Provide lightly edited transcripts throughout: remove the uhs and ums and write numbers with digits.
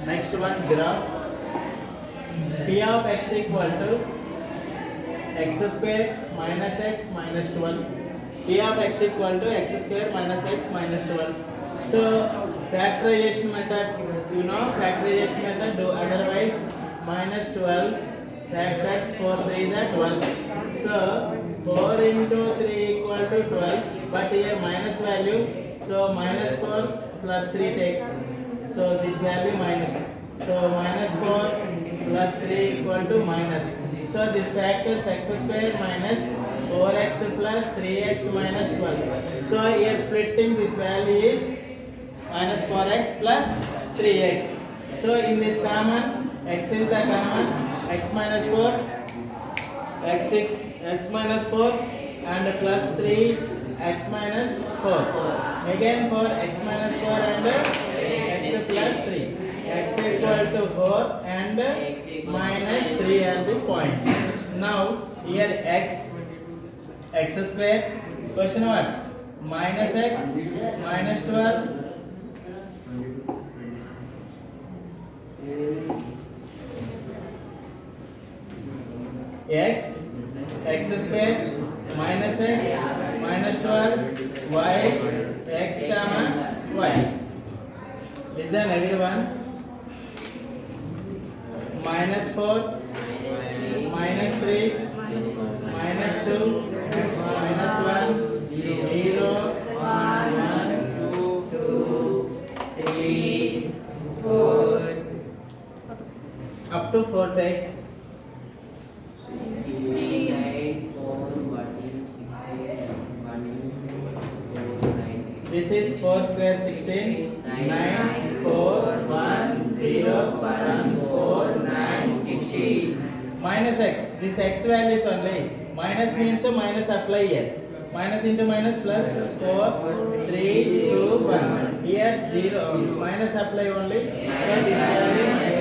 Next one, graphs. P of x equal to x square minus x minus 12. P of x equal to x square minus x minus 12. So factorization method, you know factorization method, do otherwise minus 12 factors 4 3 is 12. So 4 into 3 equal to 12, but here minus value, so minus 4 plus 3 take, so this value minus, so minus 4 plus 3 equal to minus, so this factors x square minus 4x plus 3x minus 12. So here splitting this value is minus 4x plus 3x. So in this common, x is the common, x minus 4, x minus 4 and plus 3 x minus 4. Again for x minus 4 and x plus 3. X equal to 4 and minus 3 are the points. Now here x square, question what? Minus x minus 12 x square minus x minus 12 y x comma y. Listen everyone. Minus 4 minus 3 minus 2 minus 1 0 1 2 3 4 up to 4 take. 69 4 14 16 This is 4 square 16 9 4 1 0 1 4 9 16 minus x. This x value is only minus means so minus apply here. Minus into minus plus 4 3 2 1. Here 0 minus apply only. So this value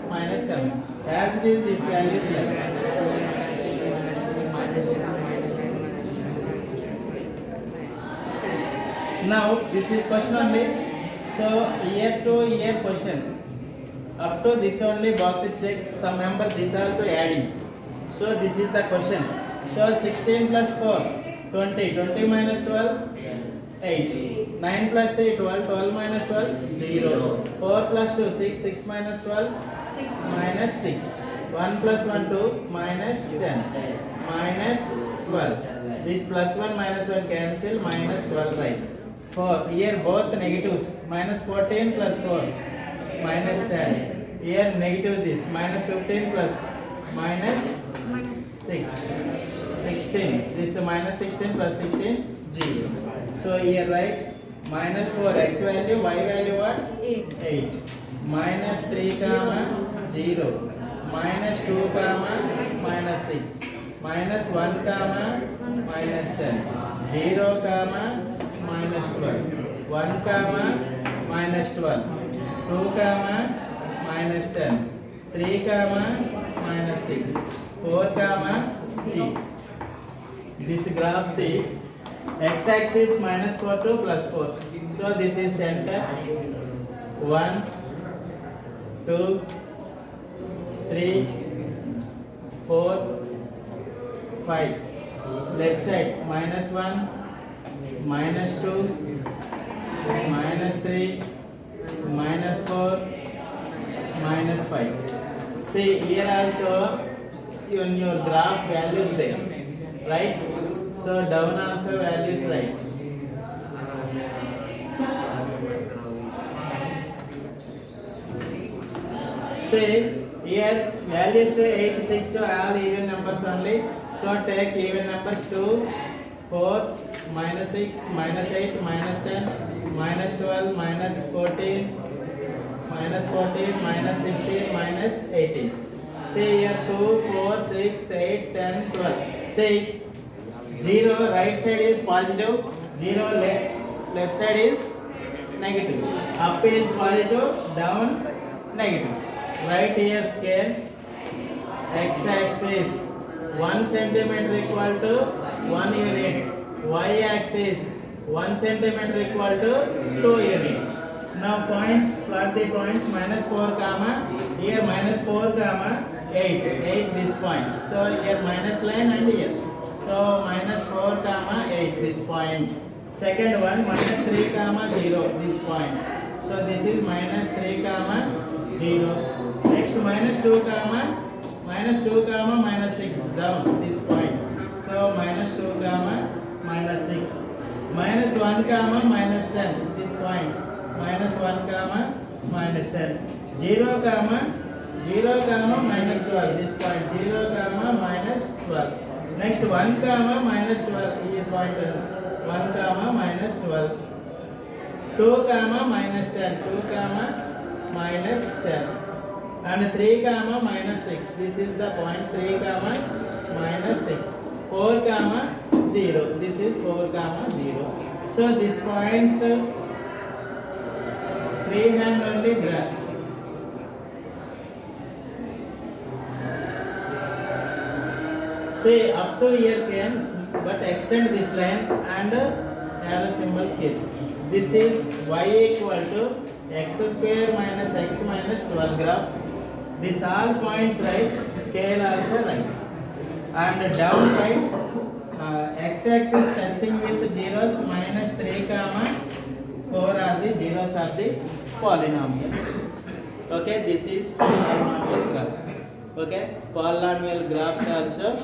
minus coming. As it is, this value is left. Now this is question only. So year to year question. Up to this only box is check. Some member this also adding. So this is the question. So 16 plus 4 20. 20 minus 12 8. 9 plus 3 12. 12 minus 12 0. 4 plus 2 6. 6 minus 12 minus 6. 1 plus 1 2 minus 10 minus 12. This plus 1 minus 1 cancel, minus 12 right. For here both negatives, minus 14 plus 4 minus 10. Here negative this, minus 15 plus minus 6 16. This is minus 16 plus 16 0. So here right, minus 4 x value, y value what? 8. Minus 3 comma 0. Minus 2 comma minus 6. Minus 1 comma minus 10. 0 comma minus 12. 1 comma minus 12. 2 comma minus 10. 3 comma minus 6. 4 comma 3. This graph see x axis minus 4 to plus 4. So this is center. 1 2 3 4 5. Left side minus 1 minus 2 minus 3 minus 4 minus 5. See here also in your graph values there, right? So down also values right. See here values 8 6 so all even numbers only. So take even numbers 2 4 minus 6 minus 8 minus 10 minus 12 minus 14 minus 16 minus 18. See here 2 4 6 8 10 12. See 0 right side is positive, 0 left side is negative. Up is positive, down negative. Right here scale x axis 1 centimeter equal to 1 unit, y axis 1 centimeter equal to 2 units. Now points, plot the points minus 4 comma, here minus 4 comma 8, 8 this point. So here minus line and here. So minus 4 comma 8 this point. Second one minus 3 comma 0 this point. So this is minus 3 comma 0. Next minus 2 comma minus 6 down this point. So minus 2 comma minus 6. Minus 1 comma minus 10 this point. Minus 1 comma minus 10. 0 comma minus 12 this point. 0 comma minus 12. Next 1 comma minus 12 here point. 1 comma minus 12. 2 comma minus 10. 2 comma minus 10. And 3 comma minus 6. This is the point. 3 comma minus 6. 4 comma 0. This is 4 comma 0. So this points freehand only draw. Say up to here came, but extend this line and arrow symbol skips. This is y equal to x square minus x minus 12 graph. This all points right, scale also right. And down right, x-axis touching with zeros minus 3 comma 4 are the zeros of the polynomial. Okay, this is polynomial graph. Okay, polynomial graphs also